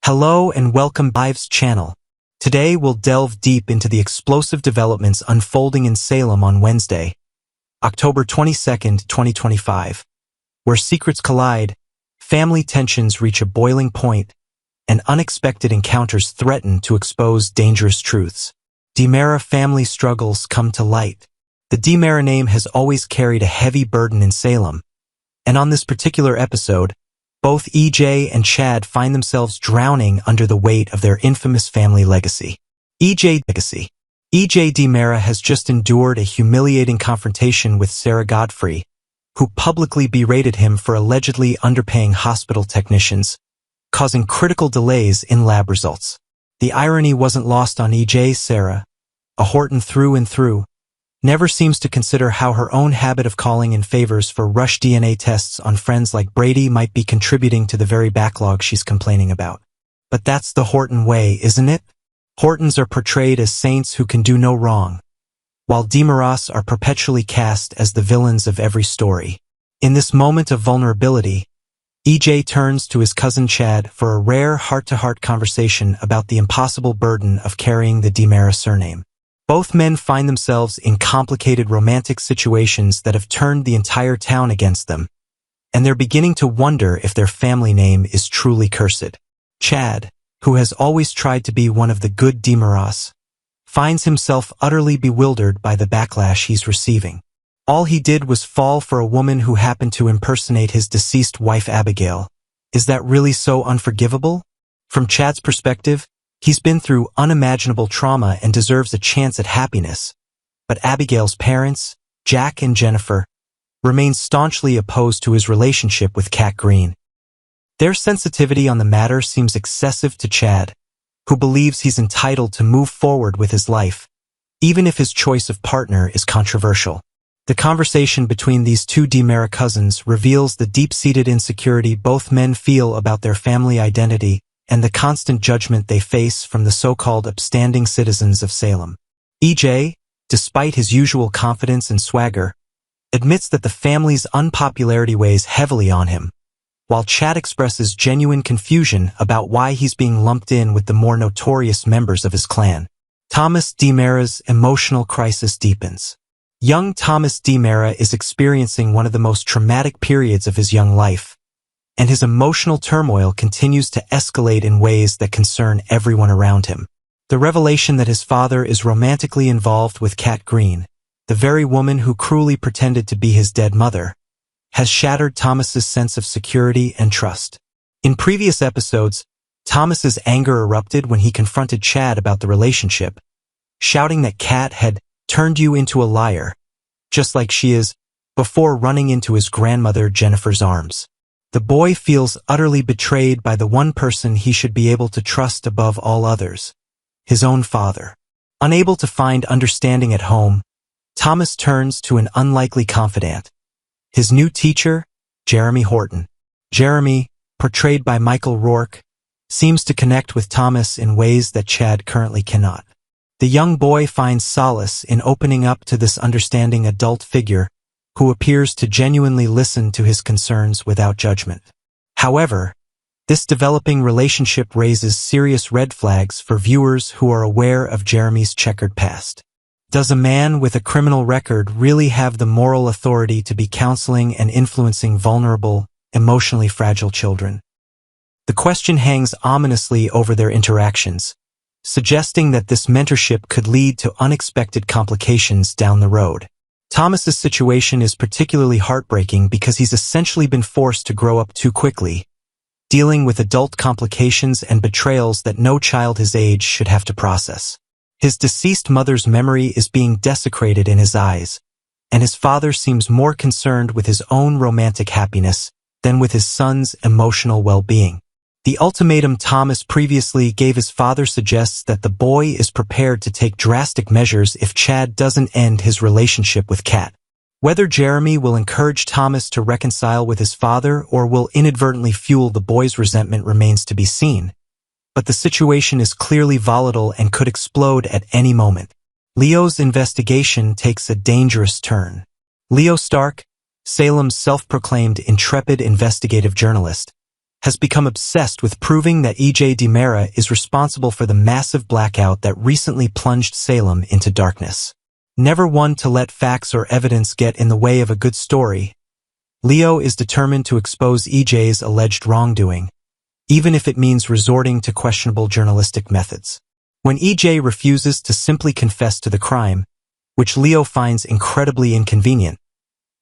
Hello and welcome to Live's channel. Today we'll delve deep into the explosive developments unfolding in Salem on Wednesday, October 22nd, 2025, where secrets collide, family tensions reach a boiling point, and unexpected encounters threaten to expose dangerous truths. DiMera family struggles come to light. The DiMera name has always carried a heavy burden in Salem, and on this particular episode, both EJ and Chad find themselves drowning under the weight of their infamous family legacy. EJ DiMera has just endured a humiliating confrontation with Sarah Godfrey, who publicly berated him for allegedly underpaying hospital technicians, causing critical delays in lab results. The irony wasn't lost on EJ. Sarah, a Horton through and through, never seems to consider how her own habit of calling in favors for rush DNA tests on friends like Brady might be contributing to the very backlog she's complaining about. But that's the Horton way, isn't it? Hortons are portrayed as saints who can do no wrong, while DiMeras are perpetually cast as the villains of every story. In this moment of vulnerability, EJ turns to his cousin Chad for a rare heart-to-heart conversation about the impossible burden of carrying the DiMera surname. Both men find themselves in complicated romantic situations that have turned the entire town against them, and they're beginning to wonder if their family name is truly cursed. Chad, who has always tried to be one of the good DiMeras, finds himself utterly bewildered by the backlash he's receiving. All he did was fall for a woman who happened to impersonate his deceased wife Abigail. Is that really so unforgivable? From Chad's perspective, he's been through unimaginable trauma and deserves a chance at happiness. But Abigail's parents, Jack and Jennifer, remain staunchly opposed to his relationship with Kat Green. Their sensitivity on the matter seems excessive to Chad, who believes he's entitled to move forward with his life, even if his choice of partner is controversial. The conversation between these two DiMera cousins reveals the deep-seated insecurity both men feel about their family identity and the constant judgment they face from the so-called upstanding citizens of Salem. EJ, despite his usual confidence and swagger, admits that the family's unpopularity weighs heavily on him, while Chad expresses genuine confusion about why he's being lumped in with the more notorious members of his clan. Thomas DiMera's emotional crisis deepens. Young Thomas DiMera is experiencing one of the most traumatic periods of his young life, and his emotional turmoil continues to escalate in ways that concern everyone around him. The revelation that his father is romantically involved with Kat Green, the very woman who cruelly pretended to be his dead mother, has shattered Thomas's sense of security and trust. In previous episodes, Thomas's anger erupted when he confronted Chad about the relationship, shouting that Kat had turned you into a liar, just like she is, before running into his grandmother Jennifer's arms. The boy feels utterly betrayed by the one person he should be able to trust above all others, his own father. Unable to find understanding at home, Thomas turns to an unlikely confidant, his new teacher, Jeremy Horton. Jeremy, portrayed by Michael Rourke, seems to connect with Thomas in ways that Chad currently cannot. The young boy finds solace in opening up to this understanding adult figure who appears to genuinely listen to his concerns without judgment. However, this developing relationship raises serious red flags for viewers who are aware of Jeremy's checkered past. Does a man with a criminal record really have the moral authority to be counseling and influencing vulnerable, emotionally fragile children? The question hangs ominously over their interactions, suggesting that this mentorship could lead to unexpected complications down the road. Thomas's situation is particularly heartbreaking because he's essentially been forced to grow up too quickly, dealing with adult complications and betrayals that no child his age should have to process. His deceased mother's memory is being desecrated in his eyes, and his father seems more concerned with his own romantic happiness than with his son's emotional well-being. The ultimatum Thomas previously gave his father suggests that the boy is prepared to take drastic measures if Chad doesn't end his relationship with Kat. Whether Jeremy will encourage Thomas to reconcile with his father or will inadvertently fuel the boy's resentment remains to be seen, but the situation is clearly volatile and could explode at any moment. Leo's investigation takes a dangerous turn. Leo Stark, Salem's self-proclaimed intrepid investigative journalist, has become obsessed with proving that E.J. DiMera is responsible for the massive blackout that recently plunged Salem into darkness. Never one to let facts or evidence get in the way of a good story, Leo is determined to expose E.J.'s alleged wrongdoing, even if it means resorting to questionable journalistic methods. When E.J. refuses to simply confess to the crime, which Leo finds incredibly inconvenient,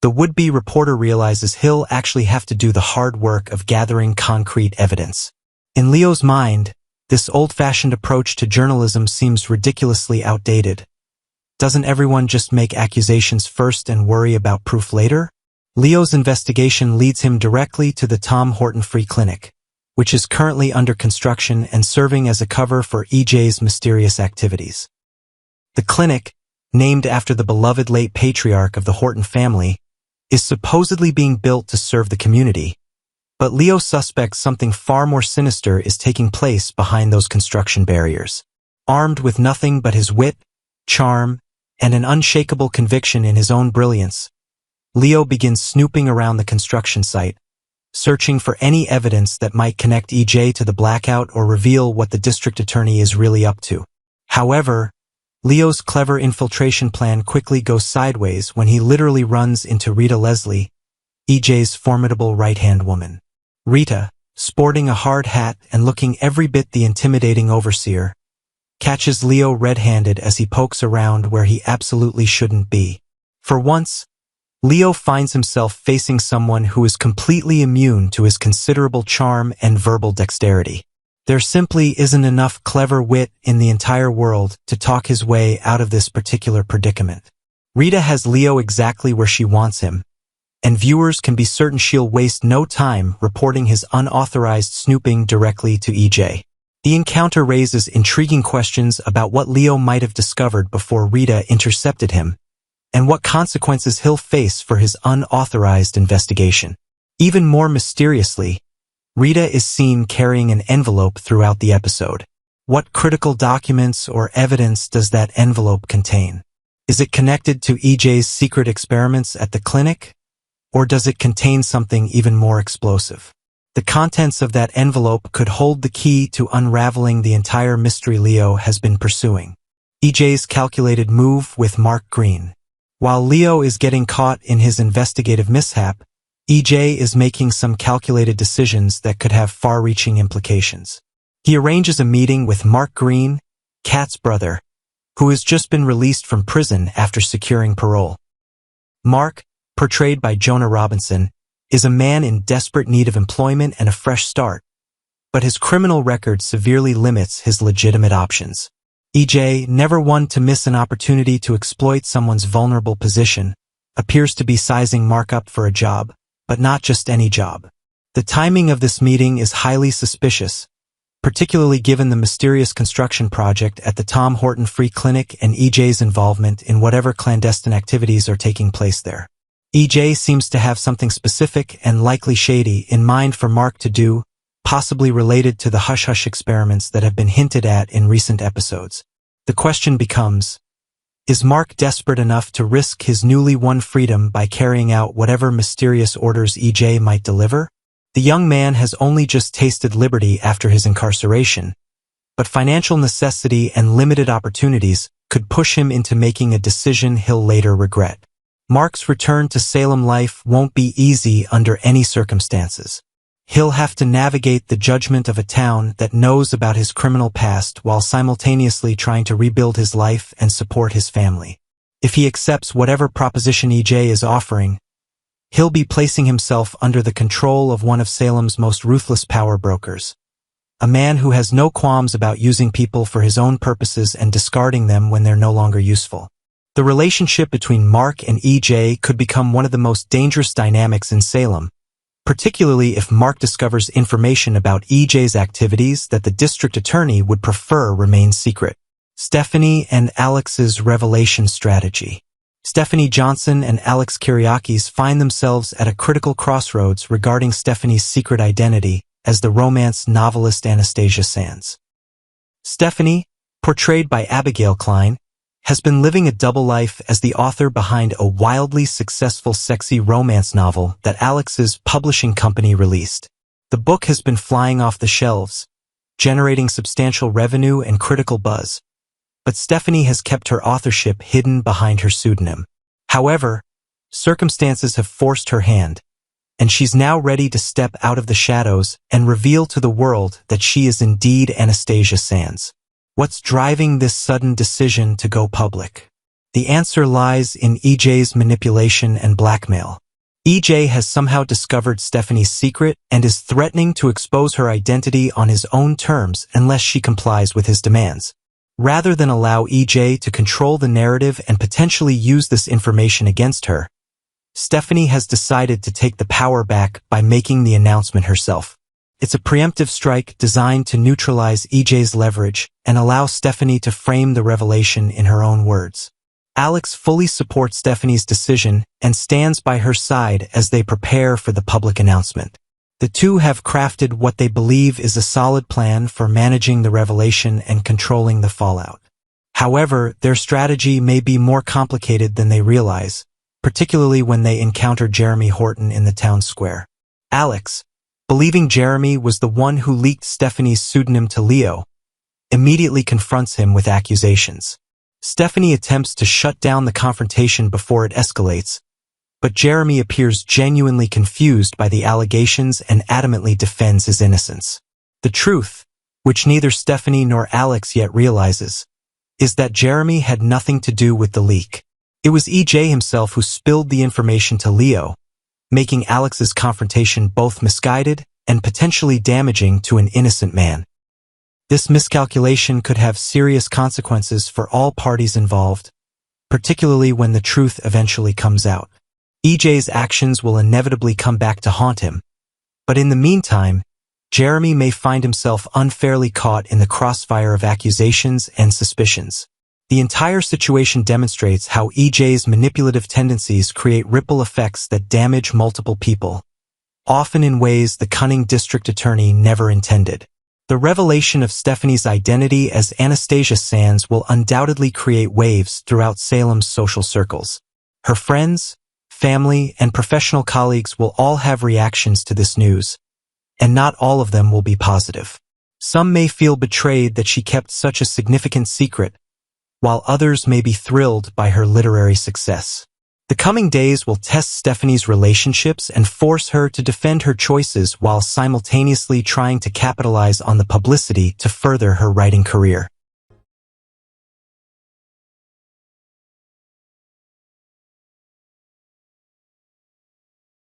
the would-be reporter realizes he'll actually have to do the hard work of gathering concrete evidence. In Leo's mind, this old-fashioned approach to journalism seems ridiculously outdated. Doesn't everyone just make accusations first and worry about proof later? Leo's investigation leads him directly to the Tom Horton Free Clinic, which is currently under construction and serving as a cover for E.J.'s mysterious activities. The clinic, named after the beloved late patriarch of the Horton family, is supposedly being built to serve the community, but Leo suspects something far more sinister is taking place behind those construction barriers. Armed with nothing but his wit, charm, and an unshakable conviction in his own brilliance, Leo begins snooping around the construction site, searching for any evidence that might connect E.J. to the blackout or reveal what the district attorney is really up to. However, Leo's clever infiltration plan quickly goes sideways when he literally runs into Rita Leslie, E.J.'s formidable right-hand woman. Rita, sporting a hard hat and looking every bit the intimidating overseer, catches Leo red-handed as he pokes around where he absolutely shouldn't be. For once, Leo finds himself facing someone who is completely immune to his considerable charm and verbal dexterity. There simply isn't enough clever wit in the entire world to talk his way out of this particular predicament. Rita has Leo exactly where she wants him, and viewers can be certain she'll waste no time reporting his unauthorized snooping directly to E.J. The encounter raises intriguing questions about what Leo might have discovered before Rita intercepted him, and what consequences he'll face for his unauthorized investigation. Even more mysteriously, Rita is seen carrying an envelope throughout the episode. What critical documents or evidence does that envelope contain? Is it connected to E.J.'s secret experiments at the clinic? Or does it contain something even more explosive? The contents of that envelope could hold the key to unraveling the entire mystery Leo has been pursuing. E.J.'s calculated move with Mark Green. While Leo is getting caught in his investigative mishap, E.J. is making some calculated decisions that could have far-reaching implications. He arranges a meeting with Mark Green, Kat's brother, who has just been released from prison after securing parole. Mark, portrayed by Jonah Robinson, is a man in desperate need of employment and a fresh start, but his criminal record severely limits his legitimate options. E.J., never one to miss an opportunity to exploit someone's vulnerable position, appears to be sizing Mark up for a job, but not just any job. The timing of this meeting is highly suspicious, particularly given the mysterious construction project at the Tom Horton Free Clinic and E.J.'s involvement in whatever clandestine activities are taking place there. E.J. seems to have something specific and likely shady in mind for Mark to do, possibly related to the hush-hush experiments that have been hinted at in recent episodes. The question becomes, is Mark desperate enough to risk his newly won freedom by carrying out whatever mysterious orders E.J. might deliver? The young man has only just tasted liberty after his incarceration, but financial necessity and limited opportunities could push him into making a decision he'll later regret. Mark's return to Salem life won't be easy under any circumstances. He'll have to navigate the judgment of a town that knows about his criminal past while simultaneously trying to rebuild his life and support his family. If he accepts whatever proposition E.J. is offering, he'll be placing himself under the control of one of Salem's most ruthless power brokers, a man who has no qualms about using people for his own purposes and discarding them when they're no longer useful. The relationship between Mark and E.J. could become one of the most dangerous dynamics in Salem, particularly if Mark discovers information about E.J.'s activities that the district attorney would prefer remain secret. Stephanie and Alex's revelation strategy. Stephanie Johnson and Alex Kyriakis find themselves at a critical crossroads regarding Stephanie's secret identity as the romance novelist Anastasia Sands. Stephanie, portrayed by Abigail Klein, has been living a double life as the author behind a wildly successful sexy romance novel that Alex's publishing company released. The book has been flying off the shelves, generating substantial revenue and critical buzz. But Stephanie has kept her authorship hidden behind her pseudonym. However, circumstances have forced her hand, and she's now ready to step out of the shadows and reveal to the world that she is indeed Anastasia Sands. What's driving this sudden decision to go public? The answer lies in EJ's manipulation and blackmail. EJ has somehow discovered Stephanie's secret and is threatening to expose her identity on his own terms unless she complies with his demands. Rather than allow EJ to control the narrative and potentially use this information against her, Stephanie has decided to take the power back by making the announcement herself. It's a preemptive strike designed to neutralize EJ's leverage and allow Stephanie to frame the revelation in her own words. Alex fully supports Stephanie's decision and stands by her side as they prepare for the public announcement. The two have crafted what they believe is a solid plan for managing the revelation and controlling the fallout. However, their strategy may be more complicated than they realize, particularly when they encounter Jeremy Horton in the town square. Alex, believing Jeremy was the one who leaked Stephanie's pseudonym to Leo, immediately confronts him with accusations. Stephanie attempts to shut down the confrontation before it escalates, but Jeremy appears genuinely confused by the allegations and adamantly defends his innocence. The truth, which neither Stephanie nor Alex yet realizes, is that Jeremy had nothing to do with the leak. It was EJ himself who spilled the information to Leo, making Alex's confrontation both misguided and potentially damaging to an innocent man. This miscalculation could have serious consequences for all parties involved, particularly when the truth eventually comes out. EJ's actions will inevitably come back to haunt him, but in the meantime, Jeremy may find himself unfairly caught in the crossfire of accusations and suspicions. The entire situation demonstrates how EJ's manipulative tendencies create ripple effects that damage multiple people, often in ways the cunning district attorney never intended. The revelation of Stephanie's identity as Anastasia Sands will undoubtedly create waves throughout Salem's social circles. Her friends, family, and professional colleagues will all have reactions to this news, and not all of them will be positive. Some may feel betrayed that she kept such a significant secret, while others may be thrilled by her literary success. The coming days will test Stephanie's relationships and force her to defend her choices while simultaneously trying to capitalize on the publicity to further her writing career.